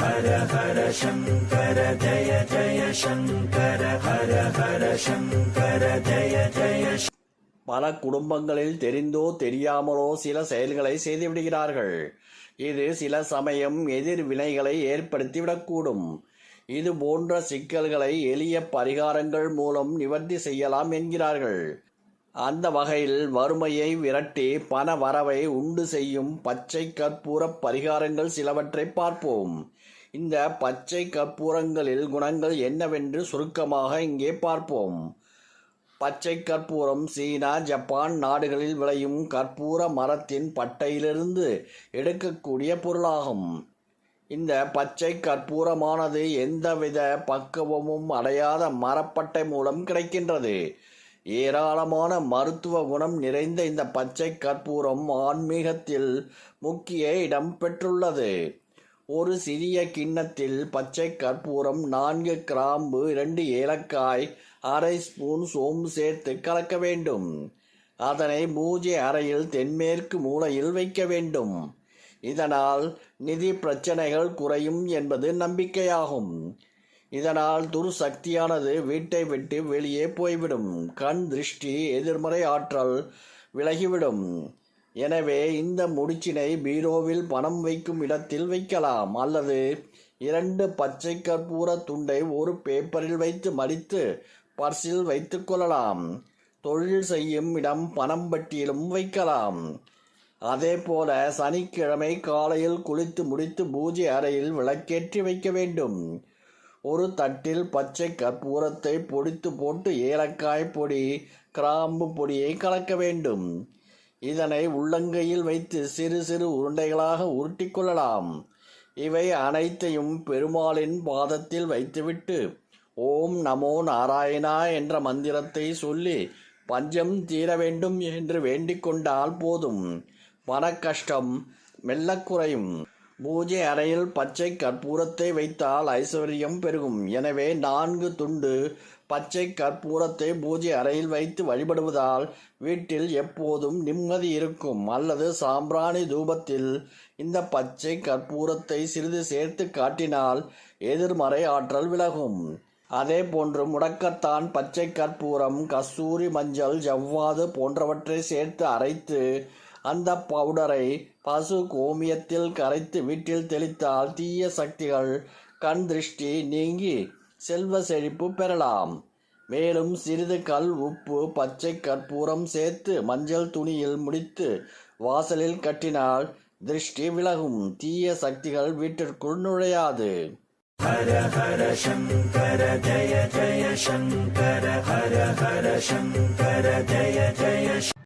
ஹர ஹர சங்கர ஜய ஜய சங்கர ஹர ஹர சங்கர ஜய ஜய. பல குடும்பங்களில் தெரிந்தோ தெரியாமலோ சில செயல்களை செய்துவிடுகிறார்கள். இது சில சமயம் எதிர்வினைகளை ஏற்படுத்திவிடக்கூடும். இது போன்ற சிக்கல்களை எளிய பரிகாரங்கள் மூலம் நிவர்த்தி செய்யலாம் என்கிறார்கள். அந்த வகையில் வறுமையை விரட்டி பண வரவை உண்டு செய்யும் பச்சை கற்பூர பரிகாரங்கள் சிலவற்றை பார்ப்போம். இந்த பச்சை கற்பூரங்களில் குணங்கள் என்னவென்று சுருக்கமாக இங்கே பார்ப்போம். பச்சை கற்பூரம் சீனா, ஜப்பான் நாடுகளில் விளையும் கற்பூர மரத்தின் பட்டையிலிருந்து எடுக்கக்கூடிய பொருளாகும். இந்த பச்சை கற்பூரமானது எந்தவித பக்குவமும் அடையாத மரப்பட்டை மூலம் கிடைக்கின்றது. ஏராளமான மருத்துவ குணம் நிறைந்த இந்த பச்சை கற்பூரம் ஆன்மீகத்தில் முக்கிய இடம் பெற்றுள்ளது. ஒரு சிறிய கிண்ணத்தில் பச்சை கற்பூரம், 4 கிராம்பு, 2 ஏலக்காய், அரை ஸ்பூன் சோம்பு சேர்த்து கலக்க வேண்டும். அதனை பூஜை அறையில் தென்மேற்கு மூலையில் வைக்க வேண்டும். இதனால் நிதி பிரச்சனைகள் குறையும் என்பது நம்பிக்கையாகும். இதனால் துர்சக்தியானது வீட்டை விட்டு வெளியே போய்விடும். கண் திருஷ்டி, எதிர்மறை ஆற்றல் விலகிவிடும். எனவே இந்த முடிச்சினை பீரோவில் பணம் வைக்கும் இடத்தில் வைக்கலாம். அல்லது 2 பச்சை கற்பூர துண்டை ஒரு பேப்பரில் வைத்து மடித்து பர்சில் வைத்து கொள்ளலாம். தொழில் செய்யும் இடம் பணம்பட்டியிலும் வைக்கலாம். அதேபோல சனிக்கிழமை காலையில் குளித்து முடித்து பூஜை அறையில் விளக்கேற்றி வைக்க வேண்டும். ஒரு தட்டில் பச்சை கற்பூரத்தை பொடித்து போட்டு ஏலக்காய் பொடி, கிராம்பு பொடியை கலக்க வேண்டும். இதனை உள்ளங்கையில் வைத்து சிறு சிறு உருண்டைகளாக உருட்டி கொள்ளலாம். இவை அனைத்தையும் பெருமாளின் பாதத்தில் வைத்துவிட்டு ஓம் நமோ நாராயணா என்ற மந்திரத்தை சொல்லி பஞ்சம் தீர வேண்டும் என்று வேண்டிக் கொண்டால் போதும். பண கஷ்டம் மெல்ல குறையும். பூஜை அறையில் பச்சை கற்பூரத்தை வைத்தால் ஐஸ்வர்யம் பெருகும். எனவே 4 துண்டு பச்சை கற்பூரத்தை பூஜை அறையில் வைத்து வழிபடுவதால் வீட்டில் எப்போதும் நிம்மதி இருக்கும். அல்லது சாம்பிராணி தூபத்தில் இந்த பச்சை கற்பூரத்தை சிறிது சேர்த்து காட்டினால் எதிர்மறை ஆற்றல் விலகும். அதே போன்று முடக்கத்தான் பச்சை கற்பூரம், கஸ்தூரி மஞ்சள், ஜவ்வாது போன்றவற்றை சேர்த்து அரைத்து அந்த பவுடரை பசு கோமியத்தில் கரைத்து வீட்டில் தெளித்தால் தீய சக்திகள், கண் திருஷ்டி நீங்கி செல்வ செழிப்பு பெறலாம். மேலும் சிறிது கல் உப்பு, பச்சை கற்பூரம் சேர்த்து மஞ்சள் துணியில் முடித்து வாசலில் கட்டினால் திருஷ்டி விலகும். தீய சக்திகள் வீட்டிற்குள் நுழையாது. ஹர ஹர சங்கர ஜய ஜய சங்கர ஹர ஹர சங்கர ஜய ஜய